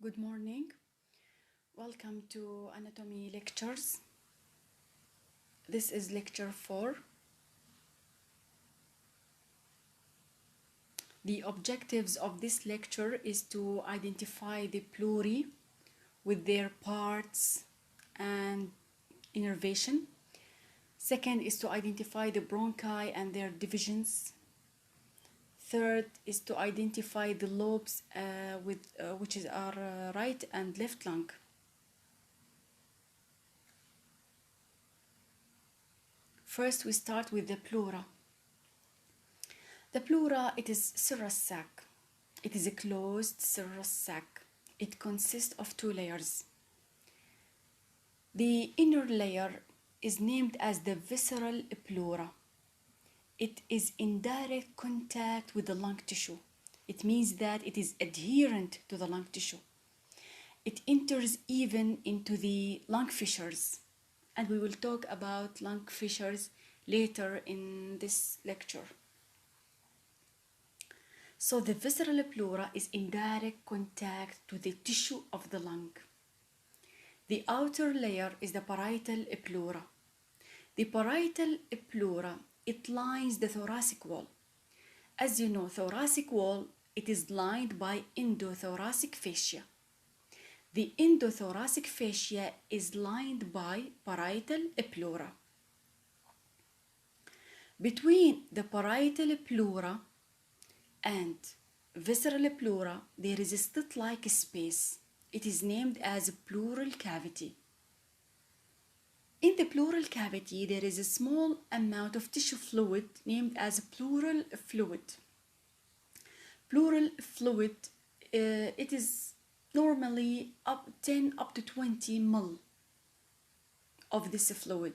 Good morning. Welcome to Anatomy Lectures. This is lecture 4. The objectives of this lecture is to identify the pleurae with their parts and innervation. Second is to identify the bronchi and their divisions. Third is to identify the lobes which is our right and left lung. First, we start with the pleura. The pleura, it is serous sac. It is a closed serous sac. It consists of two layers. The inner layer is named as the visceral pleura. It is in direct contact with the lung tissue. It means that it is adherent to the lung tissue. It enters even into the lung fissures, and we will talk about lung fissures later in this lecture. So the visceral pleura is in direct contact to the tissue of the lung. The outer layer is the parietal pleura. The parietal pleura, it lines the thoracic wall. As you know, thoracic wall, it is lined by endothoracic fascia. The endothoracic fascia is lined by parietal pleura. Between the parietal pleura and visceral pleura, there is a slit-like space. It is named as a pleural cavity. In the pleural cavity, there is a small amount of tissue fluid named as pleural fluid. Pleural fluid, it is normally 10 up to 20 ml of this fluid.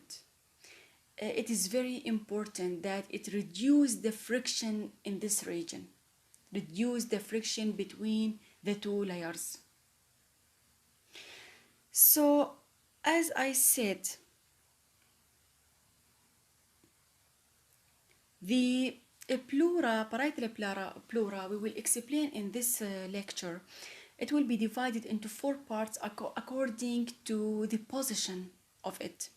It is very important that it reduces the friction in this region, reduce the friction between the two layers. So, as I said, the parietal pleura, we will explain in this lecture. It will be divided into 4 parts according to the position of it.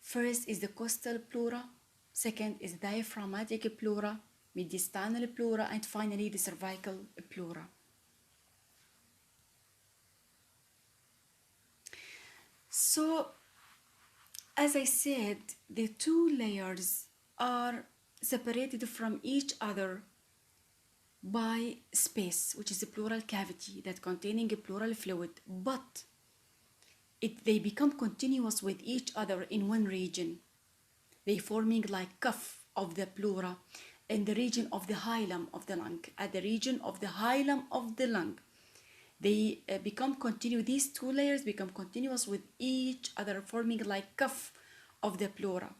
First is the costal pleura, second is diaphragmatic pleura, mediastinal pleura, and finally the cervical pleura. So, as I said, the two layers are separated from each other by space, which is a pleural cavity that containing a pleural fluid, but they become continuous with each other in one region. They forming like cuff of the pleura in the region of the hilum of the lung. At the region of the hilum of the lung, they become continuous. These two layers become continuous with each other, forming like cuff of the pleura.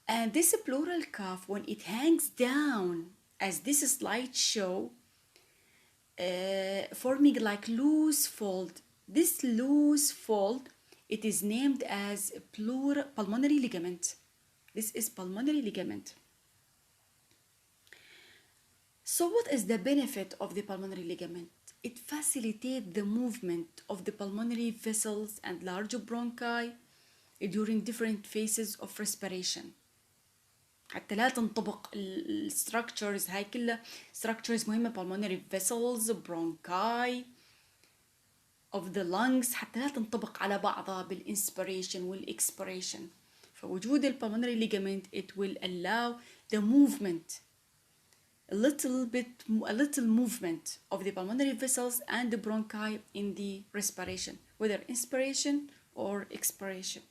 And this pleural cuff, when it hangs down, as this slide show, forming like loose fold. This loose fold, it is named as pulmonary ligament. This is pulmonary ligament. So what is the benefit of the pulmonary ligament? It facilitates the movement of the pulmonary vessels and large bronchi during different phases of respiration. حتى لا تنطبق الستراكشرز هاي كلها structures مهمة pulmonary vessels bronchi of the lungs حتى لا تنطبق على بعضها بالinspiration والexpiration. فوجود pulmonary ligament, it will allow the movement, a little movement of the pulmonary vessels and the bronchi in the respiration, whether inspiration or expiration.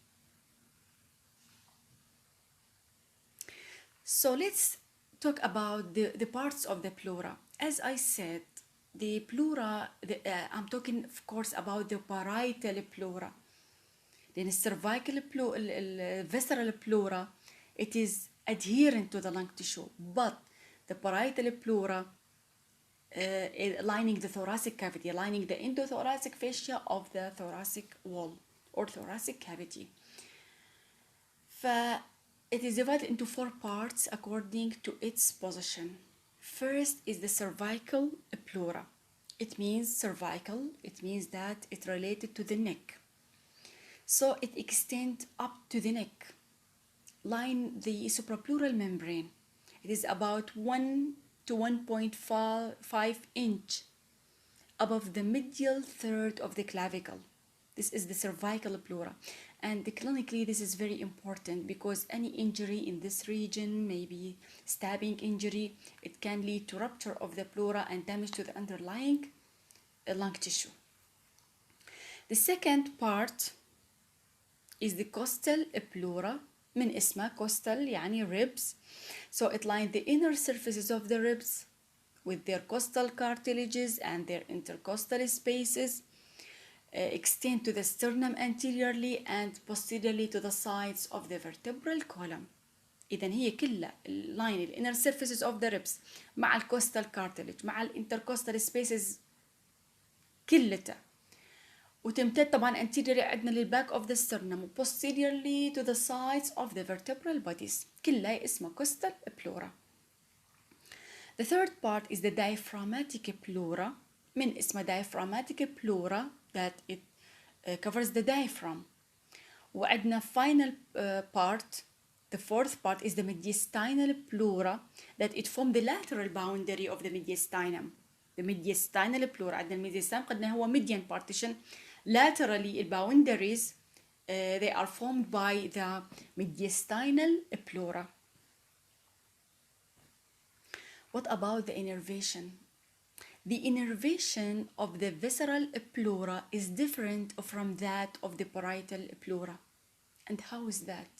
So let's talk about the parts of the pleura. As I said, the pleura, I'm talking of course about the parietal pleura. Then the cervical visceral pleura, it is adherent to the lung tissue, but the parietal pleura lining the thoracic cavity, lining the endothoracic fascia of the thoracic wall or thoracic cavity. It is divided into 4 parts according to its position. First is the cervical pleura. It means cervical. It means that it related to the neck. So it extends up to the neck, line the suprapleural membrane. It is about 1 to 1.5 inch above the medial third of the clavicle. This is the cervical pleura. And clinically, this is very important because any injury in this region, maybe stabbing injury, it can lead to rupture of the pleura and damage to the underlying lung tissue. The second part is the costal pleura. من اسمها costal يعني ribs. So it lines the inner surfaces of the ribs with their costal cartilages and their intercostal spaces, extend to the sternum anteriorly and posteriorly to the sides of the vertebral column. إذا هي كلها line the inner surfaces of the ribs مع الcostal cartilage مع intercostal spaces كلها، وتمتد طبعا anteriorly عندنا للback of the sternum و posteriorly to the sides of the vertebral bodies. كلها اسمها costal pleura. The third part is the diaphragmatic pleura. من اسمها diaphragmatic pleura that it covers the diaphragm. وعندنا final part, the fourth part is the mediastinal pleura that it forms the lateral boundary of the mediastinum. The mediastinal pleura عندنا الميديستاينم قلنا هو median partition. Laterally boundaries they are formed by the mediastinal pleura. What about the innervation? The innervation of the visceral pleura is different from that of the parietal pleura. And how is that?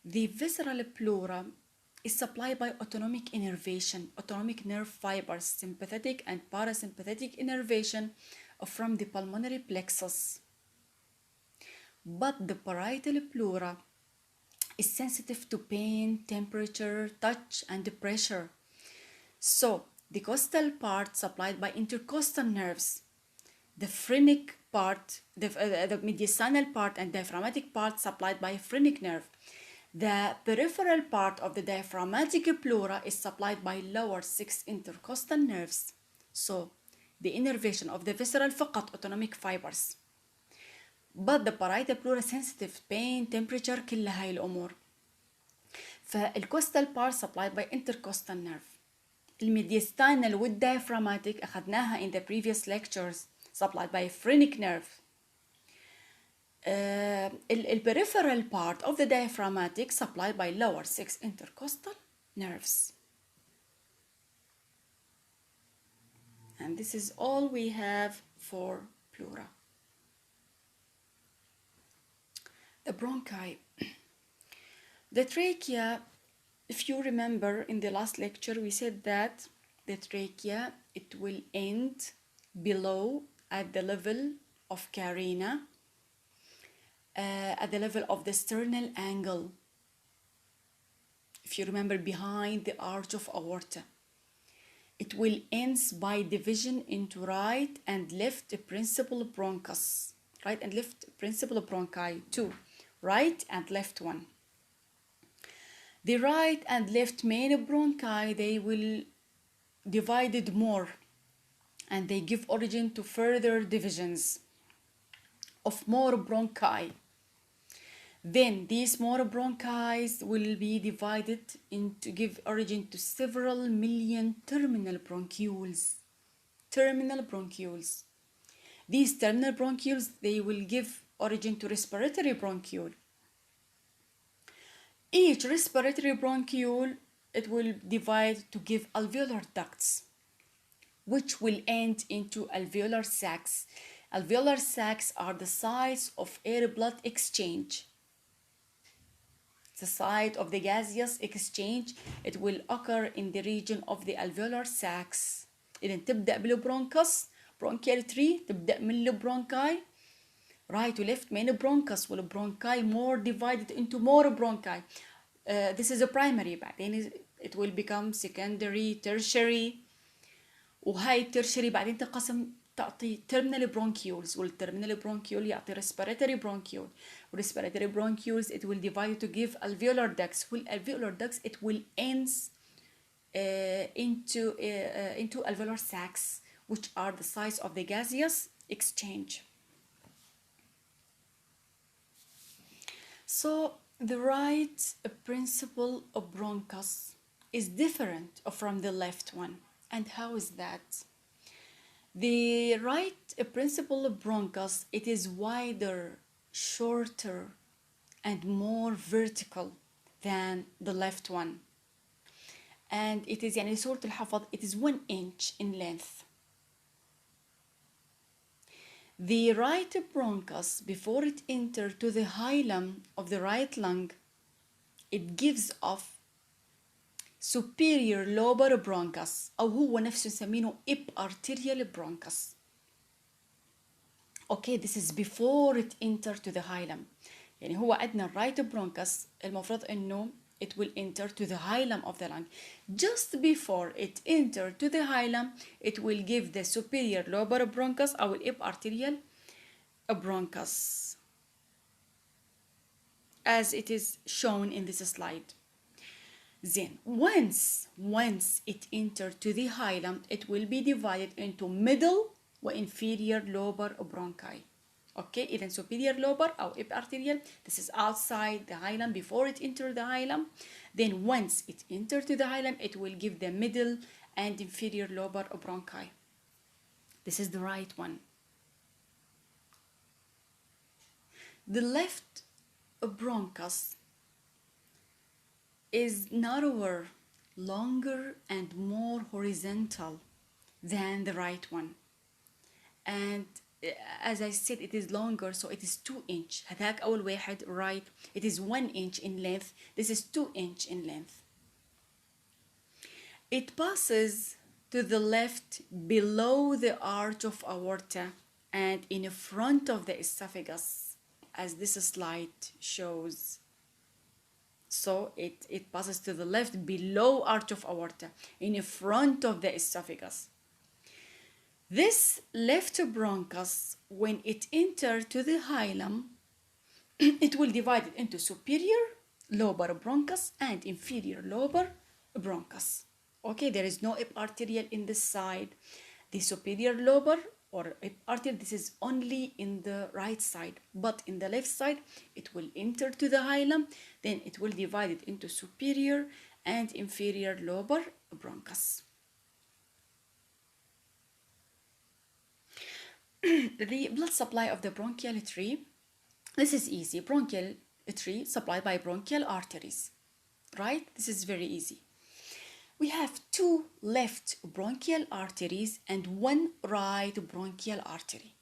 The visceral pleura is supplied by autonomic innervation, autonomic nerve fibers, sympathetic and parasympathetic innervation from the pulmonary plexus. But the parietal pleura is sensitive to pain, temperature, touch, and pressure. So the costal part supplied by intercostal nerves, the phrenic part, the mediastinal part and diaphragmatic part supplied by phrenic nerve. The peripheral part of the diaphragmatic pleura is supplied by lower 6 intercostal nerves. So the innervation of the visceral فقط autonomic fibers. But the parietal pleura sensitive pain, temperature كل هاي الأمور. فالcostal part supplied by intercostal nerve. الميديستاينال والdiaphragmatic أخذناها in the previous lectures supplied by phrenic nerve. The peripheral part of the diaphragmatic supplied by lower 6 intercostal nerves. And this is all we have for pleura. The bronchi. The trachea, if you remember in the last lecture, we said that the trachea, it will end below at the level of carina, at the level of the sternal angle. If you remember, behind the arch of aorta. It will end by division into right and left principal bronchus. Right and left principal bronchi, two. Right and left one. The right and left main bronchi, they will divided more and they give origin to further divisions of more bronchi. Then these more bronchi will be divided into give origin to several million terminal bronchioles. Terminal bronchioles. These terminal bronchioles, they will give origin to respiratory bronchiole. Each respiratory bronchiole, it will divide to give alveolar ducts, which will end into alveolar sacs. Alveolar sacs are the sites of air-blood exchange. The site of the gaseous exchange, it will occur in the region of the alveolar sacs. إذن تبدأ بالبرونكس bronchial tree تبدأ من البرونكاي right to left main bronchus والبرونكاي more divided into more bronchi. This is a primary, بعدين it will become secondary, tertiary, وهاي tertiary بعدين تقسم تعطي terminal bronchioles والterminal bronchiole يعطي respiratory bronchiole respiratory bronchioles it will divide to give alveolar ducts والalveolar ducts it will end into alveolar sacs which are the size of the gaseous exchange. So the right principle of bronchus is different from the left one. And how is that? The right principle of bronchus, it is wider, shorter, and more vertical than the left one. And it is يعني صورة الحفظ, it is 1 inch in length. The right bronchus, before it enters to the hilum of the right lung, it gives off superior lobar bronchus أو هو نفسه نسمينه arterial bronchus. Okay, this is before it enters to the hilum. يعني هو عندنا right bronchus المفروض إنه it will enter to the hilum of the lung. Just before it enter to the hilum, it will give the superior lobar bronchus أو arterial bronchus, as it is shown in this slide. Then once it enters to the hilum, it will be divided into middle و inferior lobar bronchi. Okay, even superior lobar or arterial, this is outside the hilum before it enters the hilum. Then once it enters to the hilum, it will give the middle and inferior lobar bronchi. This is the right one. The left bronchus is narrower, longer, and more horizontal than the right one. And as I said, it is longer, so it is 2 inch. هذاك أول واحد right, it is 1 inch in length. This is 2 inch in length. It passes to the left below the arch of aorta and in front of the esophagus, as this slide shows. So it passes to the left below arch of aorta in front of the esophagus. This left bronchus, when it enters to the hilum, it will divide it into superior lobar bronchus and inferior lobar bronchus. Okay, there is no arterial in this side. The superior lobar or arterial, this is only in the right side, but in the left side, it will enter to the hilum, then it will divide it into superior and inferior lobar bronchus. The blood supply of the bronchial tree, this is easy. Bronchial tree supplied by bronchial arteries, right? This is very easy. We have 2 left bronchial arteries and 1 right bronchial artery.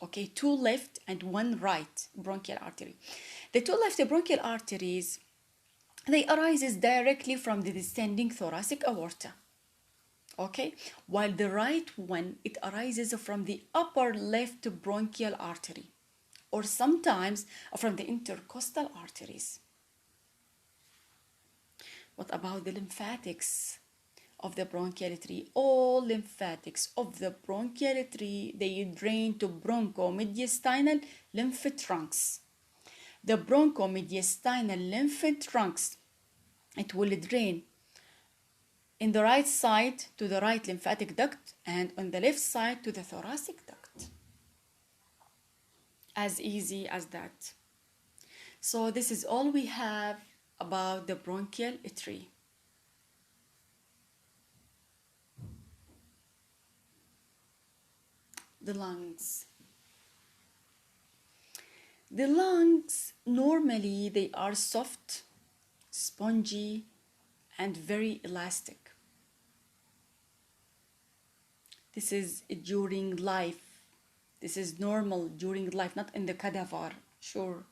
Okay, 2 left and 1 right bronchial artery. The 2 left bronchial arteries, they arises directly from the descending thoracic aorta. Okay, while the right one, it arises from the upper left bronchial artery, or sometimes from the intercostal arteries. What about the lymphatics of the bronchial tree? All lymphatics of the bronchial tree, they drain to bronchomediastinal lymph trunks. The bronchomediastinal lymph trunks, it will drain in the right side to the right lymphatic duct and on the left side to the thoracic duct. As easy as that. So this is all we have about the bronchial tree. The lungs. The lungs, normally they are soft, spongy, and very elastic. This is during life. This is normal during life, not in the cadaver, sure.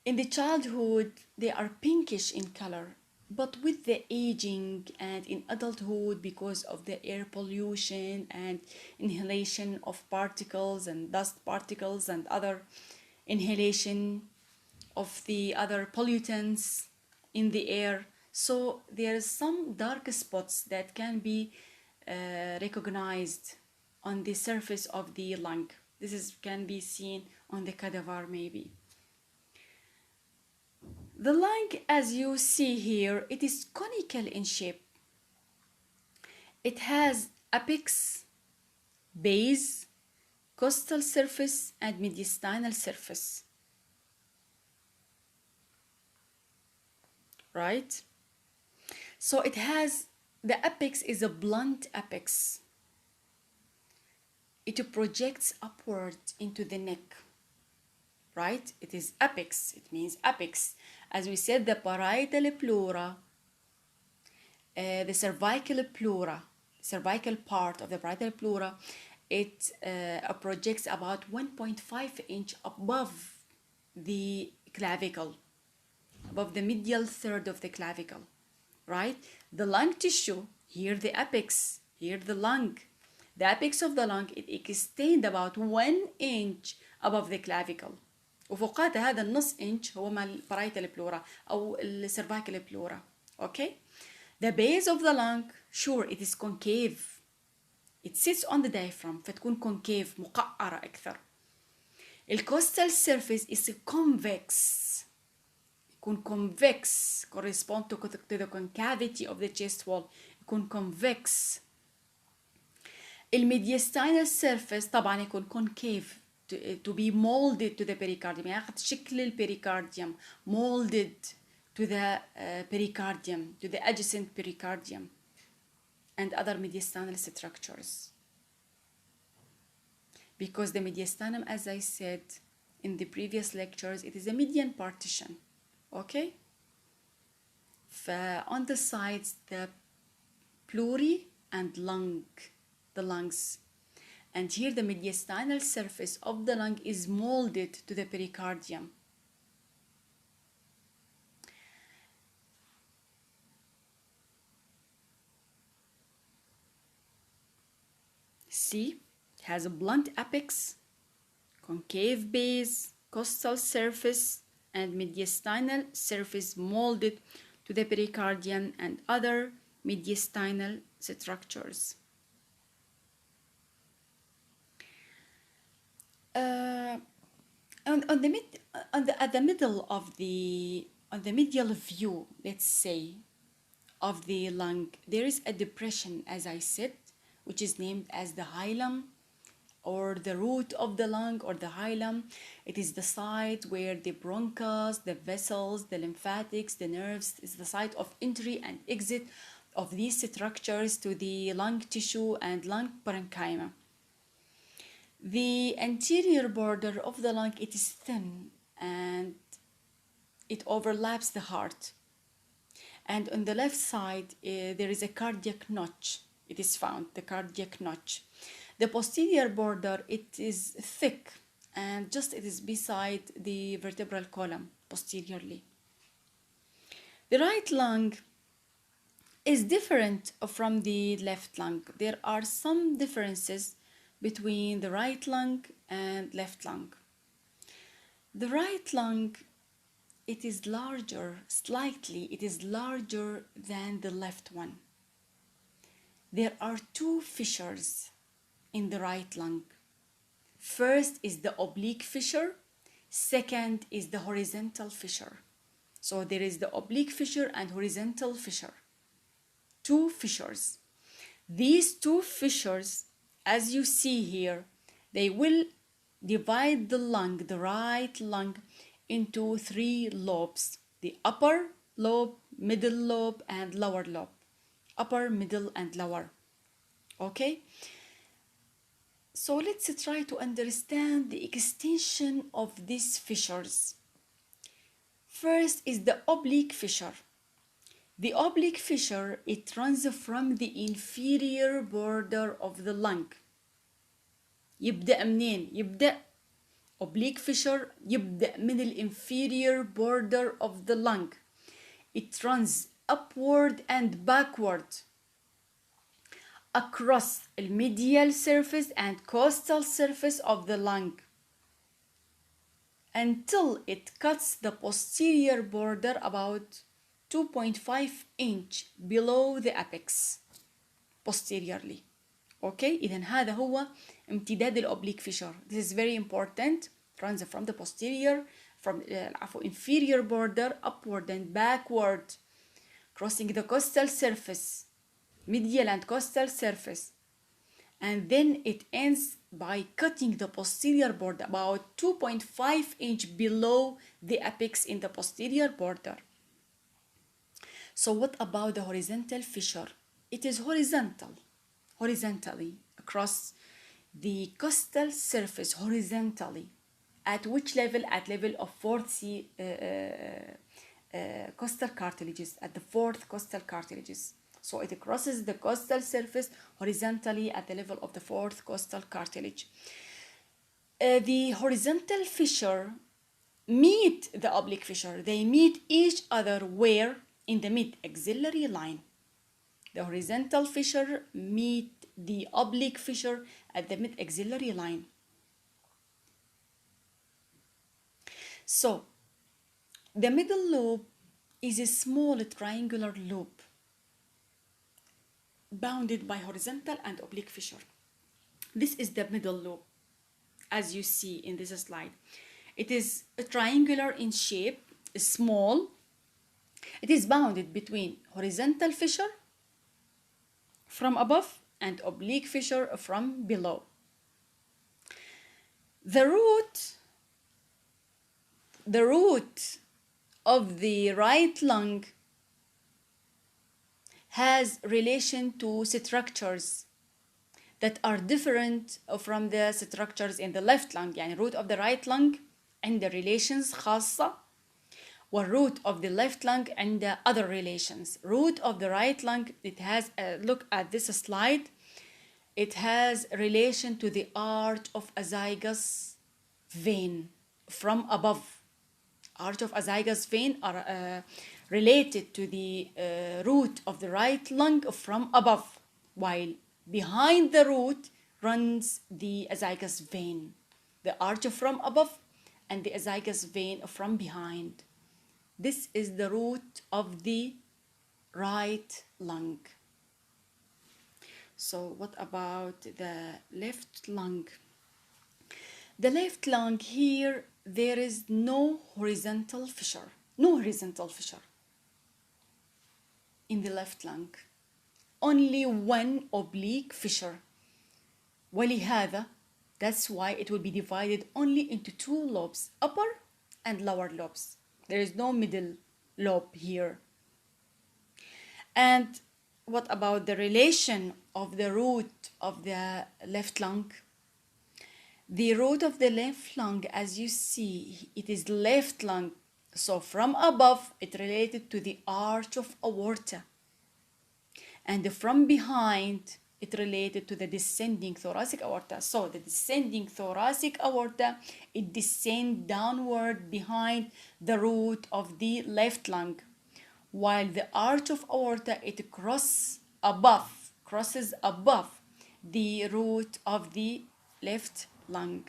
In the childhood, they are pinkish in color, but with the aging and in adulthood, because of the air pollution and inhalation of particles and dust particles and other inhalation of the other pollutants in the air, so there are some dark spots that can be recognized on the surface of the lung. This can be seen on the cadaver maybe. The lung, as you see here, it is conical in shape. It has apex base, costal surface, and mediastinal surface. Right? So it has, the apex is a blunt apex. It projects upward into the neck. Right? It is apex. It means apex. As we said, the parietal pleura, the cervical pleura, cervical part of the parietal pleura, it projects about 1.5 inch above the clavicle, above the medial third of the clavicle, right? The lung tissue, here the apex, here the lung. The apex of the lung, it extends about 1 inch above the clavicle. وفوقاتها هذا النص inch هو مال parietal pleura أو cervical pleura. Okay? The base of the lung, sure, it is concave. It sits on the diaphragm, فتكون concave, مقعرة أكثر. الcostal surface is convex. يكون convex, correspond to the concavity of the chest wall. يكون convex. الميدياستينال surface طبعا يكون concave, to be molded to the pericardium. ياخذ شكل البريكارديوم, molded to the pericardium, to the adjacent pericardium and other mediastinal structures. Because the mediastinum, as I said in the previous lectures, it is a median partition. Okay? On the sides, the pleurae and lung, the lungs. And here the mediastinal surface of the lung is molded to the pericardium. See, it has a blunt apex, concave base, costal surface, and mediastinal surface molded to the pericardium and other mediastinal structures. At the middle of the medial view, let's say, of the lung, there is a depression, as I said, which is named as the hilum, or the root of the lung, or the hilum. It is the site where the bronchus, the vessels, the lymphatics, the nerves, is the site of entry and exit of these structures to the lung tissue and lung parenchyma. The anterior border of the lung, it is thin and it overlaps the heart. And on the left side, there is a cardiac notch. It is found, the cardiac notch. The posterior border, it is thick and just it is beside the vertebral column posteriorly. The right lung is different from the left lung. There are some differences between the right lung and left lung. The right lung, it is larger, slightly, it is larger than the left one. There are two fissures in the right lung. First is the oblique fissure, second is the horizontal fissure. So there is the oblique fissure and horizontal fissure. Two fissures. These two fissures, as you see here, they will divide the lung, the right lung, into three lobes: the upper lobe, middle lobe, and lower lobe. Upper, middle, and lower. Okay? So let's try to understand the extension of these fissures. First is the oblique fissure. The oblique fissure, it runs from the inferior border of the lung. يبدأ منين؟ يبدأ oblique fissure يبدأ من the inferior border of the lung. It runs upward and backward across the medial surface and costal surface of the lung until it cuts the posterior border about 2.5 inch below the apex posteriorly. Okay, إذن هذا هو امتداد الأوبليك fissure. This is very important. It runs from the posterior, from inferior border upward and backward, crossing the costal surface, medial and costal surface, and then it ends by cutting the posterior border about 2.5 inch below the apex in the posterior border. So what about the horizontal fissure? It is horizontally across the costal surface, horizontally. At which level? At level of costal cartilages, at the fourth costal cartilages. So it crosses the costal surface horizontally at the level of the fourth costal cartilage. The horizontal fissure meet the oblique fissure. They meet each other where? In the mid-axillary line. The horizontal fissure meet the oblique fissure at the mid-axillary line. So, the middle lobe is a small triangular lobe bounded by horizontal and oblique fissure. This is the middle lobe, as you see in this slide. It is triangular in shape, small. It is bounded between horizontal fissure from above and oblique fissure from below. The root of the right lung has relation to structures that are different from the structures in the left lung. يعني root of the right lung and the relations خاصة, والroot of the left lung and the other relations. Root of the right lung, it has look at this slide. It has relation to the arch of azygous vein from above. Arch of azygous vein are related to the root of the right lung from above, while behind the root runs the azygous vein. The arch from above and the azygous vein from behind. This is the root of the right lung. So what about the left lung? The left lung here, there is no horizontal fissure. No horizontal fissure in the left lung. Only one oblique fissure. ولهذا, that's why it will be divided only into two lobes, upper and lower lobes. There is no middle lobe here. And what about the relation of the root of the left lung? The root of the left lung, as you see, it is left lung. So from above, it related to the arch of aorta. And from behind, it related to the descending thoracic aorta. So the descending thoracic aorta, it descends downward behind the root of the left lung, while the arch of aorta, it crosses above the root of the left lung.